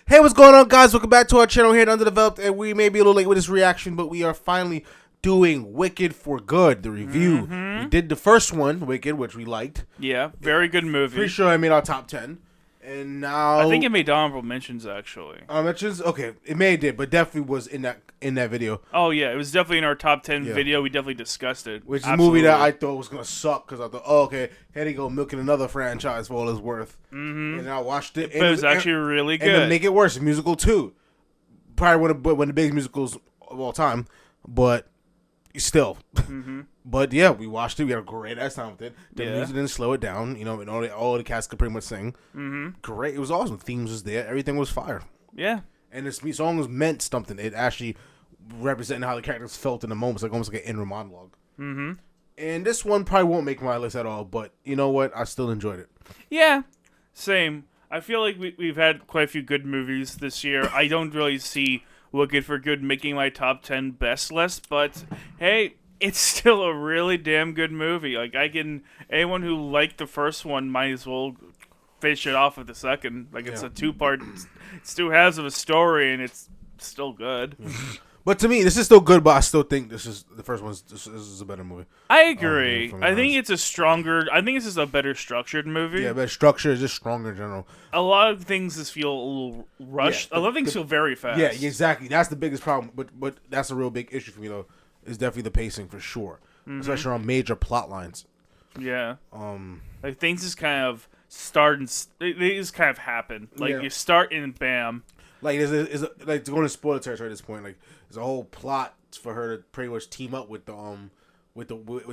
Hey, what's going on, guys? Welcome back to our channel here at Underdeveloped, and we may be a little late with this reaction, but we are finally doing Wicked for Good, the review. We did the first one, Wicked, which we liked. Yeah, very good movie. Pretty sure I made our top 10. And now... I think it made honorable mentions, actually. Mentions? Okay, it may have did, but definitely was in that video. Oh, yeah, it was definitely in our top 10 video. We definitely discussed it. Which is a movie that I thought was going to suck, because I thought, oh, okay, here they go milking another franchise for all it's worth. And I watched it. But it was actually really good. And to make it worse, a musical too. Probably one of the biggest musicals of all time, but still. But yeah, we watched it. We had a great ass time with it. The music didn't slow it down, and all the cast could pretty much sing. Great. It was awesome. Themes was there. Everything was fire. Yeah. And this song was meant something. It actually represented how the characters felt in the moment. It's like almost like an inner monologue. And this one probably won't make my list at all, but you know what? I still enjoyed it. Yeah. Same. I feel like we've had quite a few good movies this year. I don't really see Wicked for Good making my top 10 best list, but hey, it's still a really damn good movie. Like, anyone who liked the first one might as well finish it off with the second. Like, it's a two-part, it's two halves of a story, and it's still good. But to me, this is still good, but I still think the first one. This is a better movie. I agree. I think it's this is a better structured movie. Yeah, better structure is just stronger in general. A lot of things just feel a little rushed. A lot of things feel very fast. Yeah, exactly. That's the biggest problem. But that's a real big issue for me, though. Is definitely the pacing for sure, especially on major plot lines. Yeah. Like things just kind of start and they just kind of happen. Like you start and bam. Like like to go into spoiler territory at this point. Like there's a whole plot for her to pretty much team up with the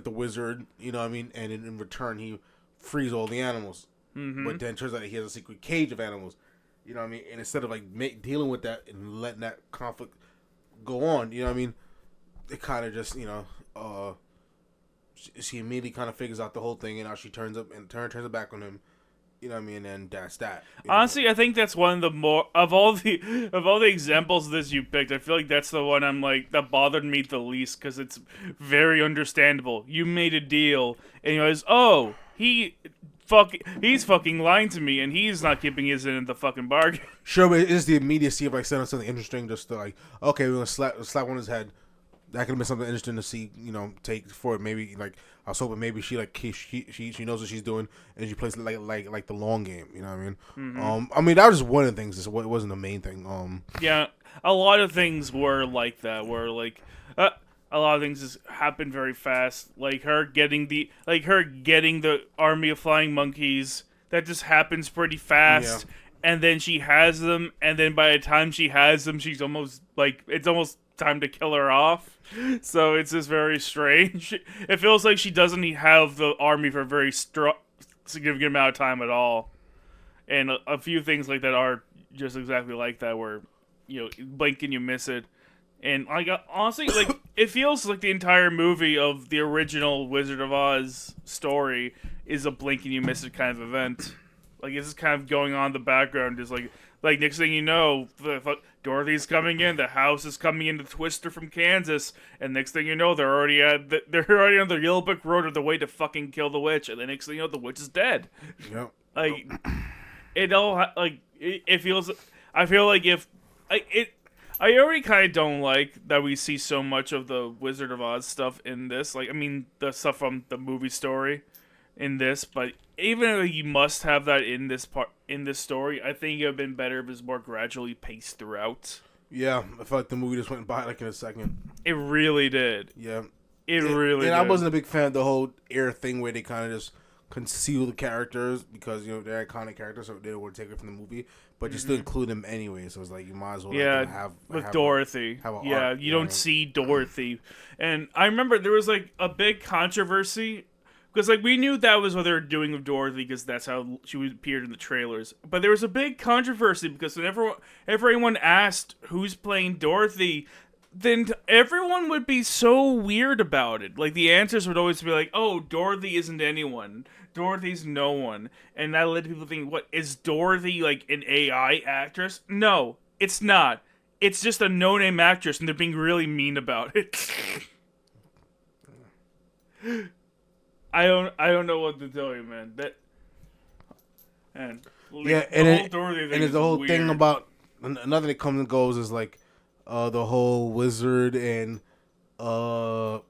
wizard. You know what I mean? And in return, he frees all the animals. But then it turns out he has a secret cage of animals. You know what I mean? And instead of like dealing with that and letting that conflict go on, you know what I mean? It kind of just, she immediately kind of figures out the whole thing, and now she turns her back on him. You know what I mean? And that's that. Honestly, I think that's one of the more of all the examples of this you picked. I feel like that's the one that bothered me the least because it's very understandable. You made a deal, and you was he's fucking lying to me, and he's not keeping his end of the fucking bargain. Sure, but it's the immediacy of sending something interesting, just to okay, we're gonna slap on his head. That could have been something interesting to see, take forward. Maybe I was hoping maybe she knows what she's doing and she plays like the long game. You know what I mean? I mean that was just one of the things. It wasn't the main thing. Yeah, a lot of things were like that. Where a lot of things just happened very fast. Like her getting the army of flying monkeys. That just happens pretty fast. Yeah. And then she has them, and then by the time she has them, she's almost it's almost time to kill her off. So it's just very strange. It feels like she doesn't have the army for a very significant amount of time at all. And a few things like that are just exactly like that, where blink and you miss it. And honestly, it feels like the entire movie of the original Wizard of Oz story is a blink and you miss it kind of event. Like it's just kind of going on in the background, just like next thing you know, Dorothy's coming in, the house is coming into Twister from Kansas, and next thing you know, they're already on the Yellow Brick Road on the way to fucking kill the witch, and the next thing you know, the witch is dead. Yep. It feels. I feel like I already kind of don't like that we see so much of the Wizard of Oz stuff in this. The stuff from the movie story in this, but even though you must have that in this story, I think it would have been better if it was more gradually paced throughout. Yeah, I felt like the movie just went by in a second. It really did. Yeah. It really did. I wasn't a big fan of the whole air thing where they kind of just conceal the characters because, they're iconic characters, so they don't want to take it from the movie, but you still include them anyway, so it's like you might as well have Dorothy. You don't see Dorothy. And I remember there was a big controversy because, we knew that was what they were doing with Dorothy because that's how she appeared in the trailers. But there was a big controversy because whenever anyone asked who's playing Dorothy, then everyone would be so weird about it. The answers would always be oh, Dorothy isn't anyone. Dorothy's no one. And that led people thinking, what, is Dorothy, an AI actress? No, it's not. It's just a no-name actress, and they're being really mean about it. I don't know what to tell you, man. And there's the whole thing about another that comes and goes is like the whole wizard and the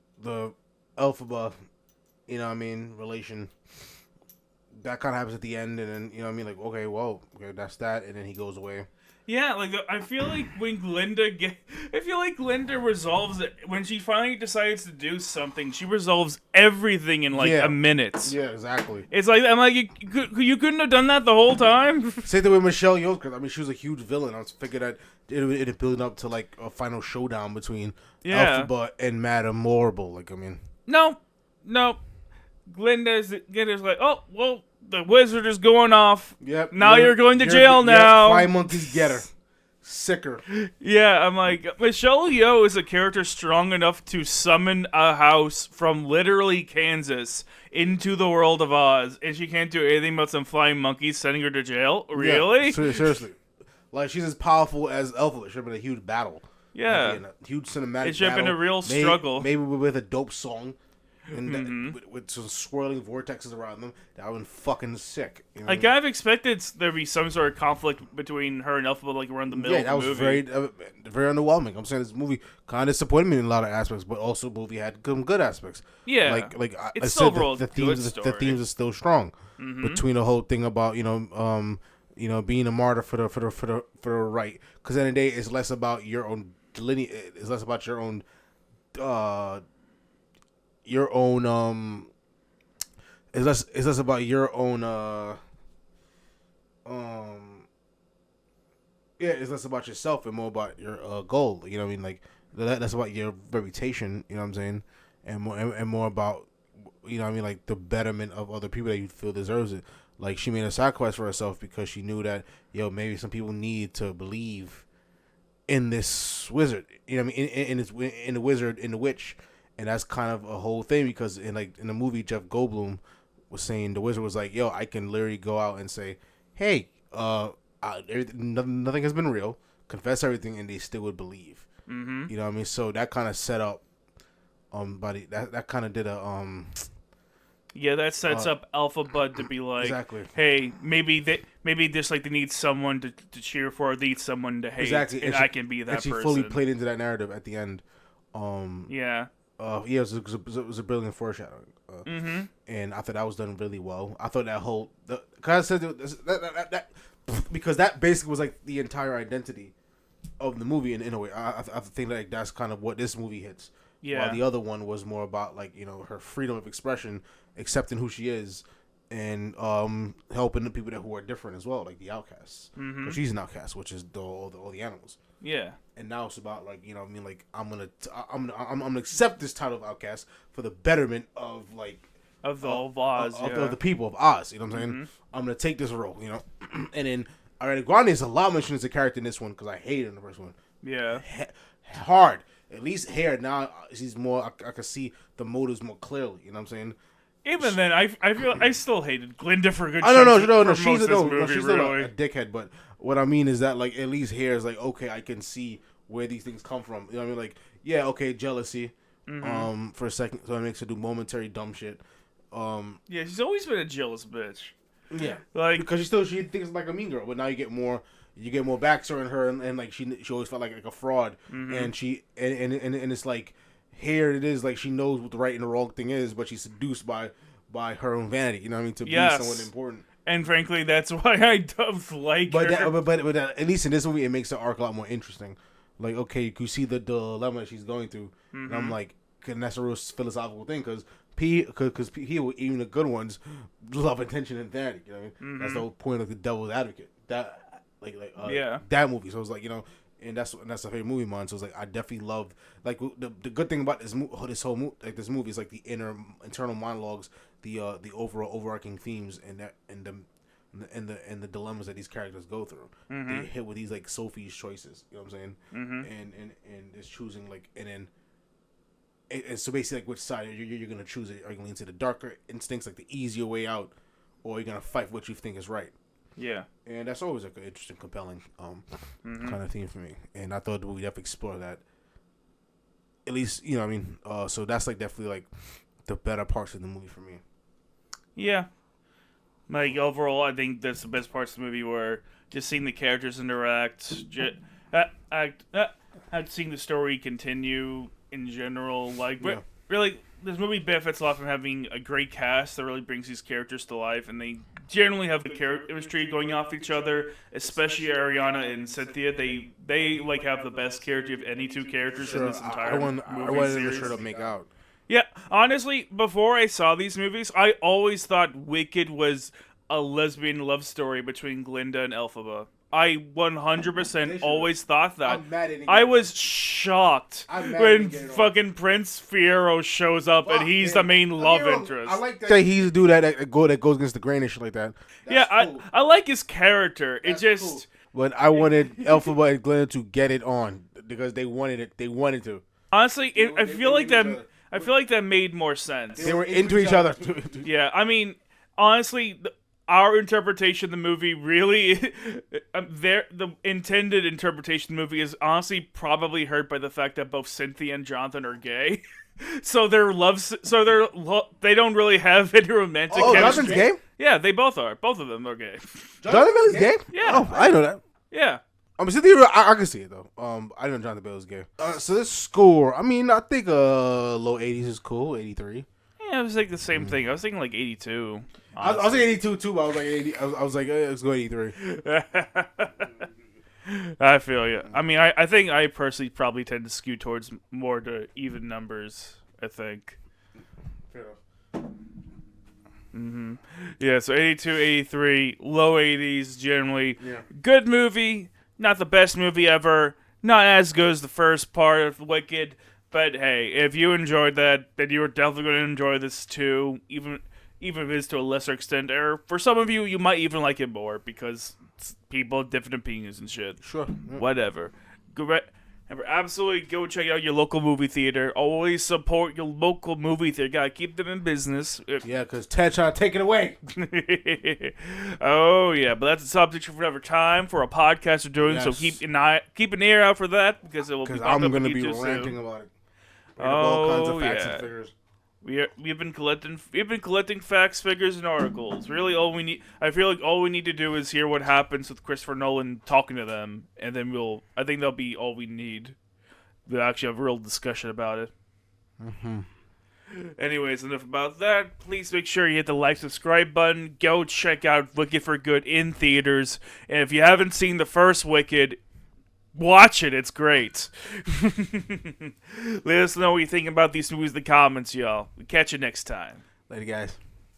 Elphaba, relation. That kind of happens at the end, and then like, okay, well, okay, that's that, and then he goes away. Yeah, like I feel like when Glinda resolves it when she finally decides to do something. She resolves everything in like a minute. Yeah, exactly. It's like I'm like you couldn't have done that the whole time. Same thing with Michelle Yeoh, because she was a huge villain. I was figured that it building up to like a final showdown between Elphaba and Madame Morrible. No. Glinda's like, oh well. The wizard is going off. Yep. Now you're going to jail now. Fly monkeys get her. Sicker. Yeah, I'm like, Michelle Yeoh is a character strong enough to summon a house from literally Kansas into the world of Oz, and she can't do anything but some flying monkeys sending her to jail? Really? Yeah, seriously. Like, she's as powerful as Elphaba. It should have been a huge battle. Yeah. A huge cinematic It should have been a real struggle. Maybe with a dope song. And with some swirling vortexes around them, that would have been fucking sick. Like, I've expected there to be some sort of conflict between her and Elphaba, like, around the middle of the movie. Yeah, that was very underwhelming. I'm saying this movie kind of disappointed me in a lot of aspects, but also the movie had some good aspects. Yeah. Like it's I still said, the themes are still strong. Between the whole thing about, being a martyr for the right. Because at the end of the day, it's less about your own lineage. It's less about your own... it's less about your own it's less about yourself and more about your goal. You know what I mean? Like that's about your reputation, you know what I'm saying? And more about like the betterment of other people that you feel deserves it. Like she made a sacrifice for herself because she knew that maybe some people need to believe in this wizard. You know what I mean? In the wizard, in the witch. And that's kind of a whole thing because in the movie, Jeff Goldblum was saying the wizard was like, "Yo, I can literally go out and say, hey, nothing has been real. Confess everything, and they still would believe." Mm-hmm. You know what I mean? So that kind of set up, buddy. That kind of did a Yeah, that sets up Elphaba to be like, exactly. Hey, maybe just like they need someone to cheer for, they need someone to hate, exactly. and I can be that person. And she fully played into that narrative at the end. Yeah. It was a brilliant foreshadowing, and I thought that was done really well. I thought that whole because I said that because that basically was like the entire identity of the movie in a way. I think like that's kind of what this movie hits. Yeah. While the other one was more about like her freedom of expression, accepting who she is, and helping the people who are different as well, like the outcasts. Because she's an outcast, which is all the animals. Yeah. And now it's about like like I'm gonna accept this title of outcast for the betterment of like of the whole Oz, of the people of Oz. You know what I'm saying? I'm gonna take this role. And then Ariana Grande is a lot mentioned as a character in this one because I hated in the first one. Yeah. Hard. At least here now she's more. I can see the motives more clearly. You know what I'm saying? Even then, I feel I still hated Glinda for a good. I don't know. She's still really. a dickhead, but what I mean is that like at least here is like okay, I can see where these things come from. You know what I mean? Like yeah, okay, jealousy. For a second, so it makes her do momentary dumb shit. Yeah, she's always been a jealous bitch. Yeah, like because she thinks like a mean girl, but now you get more backstory in her, and like she always felt like a fraud, and she and it's like here it is like she knows what the right and the wrong thing is, but she's seduced by her own vanity. You know what I mean? To be someone important. And frankly, that's why I don't like her. But at leleast in this movie, it makes the arc a lot more interesting. Like, okay, you see the dilemma she's going through, and I'm like, and that's a real philosophical thing because people, even the good ones, love attention and vanity. You know what I mean? That's the whole point of the Devil's Advocate. That that movie. So it's like and that's a favorite movie of mine. So it's like I definitely love like the good thing about this movie is like the internal monologues, the overarching themes and the dilemmas that these characters go through. They hit with these like Sophie's choices. You know what I'm saying? And it's choosing like and then. And so basically, like, which side you're gonna choose? Are you gonna lean to the darker instincts, like the easier way out, or are you gonna fight what you think is right? Yeah, and that's always like an interesting, compelling kind of theme for me. And I thought the movie definitely explore that. At least, you know what I mean? So that's like definitely like the better parts of the movie for me. Yeah. Like, overall, I think that's the best parts of the movie were just seeing the characters interact, seeing the story continue in general. Like, really, this movie benefits a lot from having a great cast that really brings these characters to life, and they generally have the chemistry going off each other, especially Ariana and Cynthia. They like have the best character of any two characters in this entire movie series. I wanted them to sure to make out. Yeah, honestly, before I saw these movies, I always thought Wicked was a lesbian love story between Glinda and Elphaba. I 100% always thought that. I was shocked when fucking Prince Fiero shows up and he's the main love interest. I like that he's a dude that goes against the grain and shit like that. I like his character. It just... Cool. But I wanted Elphaba and Glinda to get it on because they wanted it. They wanted to. Honestly, I feel like that made more sense. They were into each other. Yeah, I mean, honestly, our interpretation of the movie really, the intended interpretation of the movie is honestly probably hurt by the fact that both Cynthia and Jonathan are gay. So they don't really have any romantic chemistry. Jonathan's gay? Yeah, they both are. Both of them are gay. Jonathan Bale is gay? Yeah. Oh, I know that. Yeah. Cynthia, I can see it though. I know Jonathan Bale is gay. So this score, I mean, I think low 80s is cool. 83. Yeah, it was like the same thing. I was thinking like 82. I was thinking 82 too, but I was like 80. I was like, let's go 83. I feel you. I mean, I think I personally probably tend to skew towards more to even numbers. I think. Fair enough. Yeah, so 82, 83, low 80s generally. Yeah. Good movie, not the best movie ever, not as good as the first part of Wicked, but hey, if you enjoyed that, then you are definitely going to enjoy this too, even if it is to a lesser extent, or for some of you, you might even like it more, because people have different opinions and shit. Sure. Yeah. Whatever. Absolutely go check out your local movie theater. Always support your local movie theater. Gotta keep them in business. Yeah, because Ted trying to take it away. Oh, yeah, but that's a subject for another time for a podcast we're doing, so keep an ear out for that, because it will be I'm going to be ranting about it. All kinds of facts and figures. We've been collecting facts, figures, and articles. Really, I feel like all we need to do is hear what happens with Christopher Nolan talking to them, and then I think that'll be all we need. We'll actually have a real discussion about it. Anyways, enough about that. Please make sure you hit the like, subscribe button. Go check out Wicked for Good in theaters. And if you haven't seen the first Wicked, watch it. It's great. Let us know what you think about these movies in the comments, y'all. We'll catch you next time. Later, guys.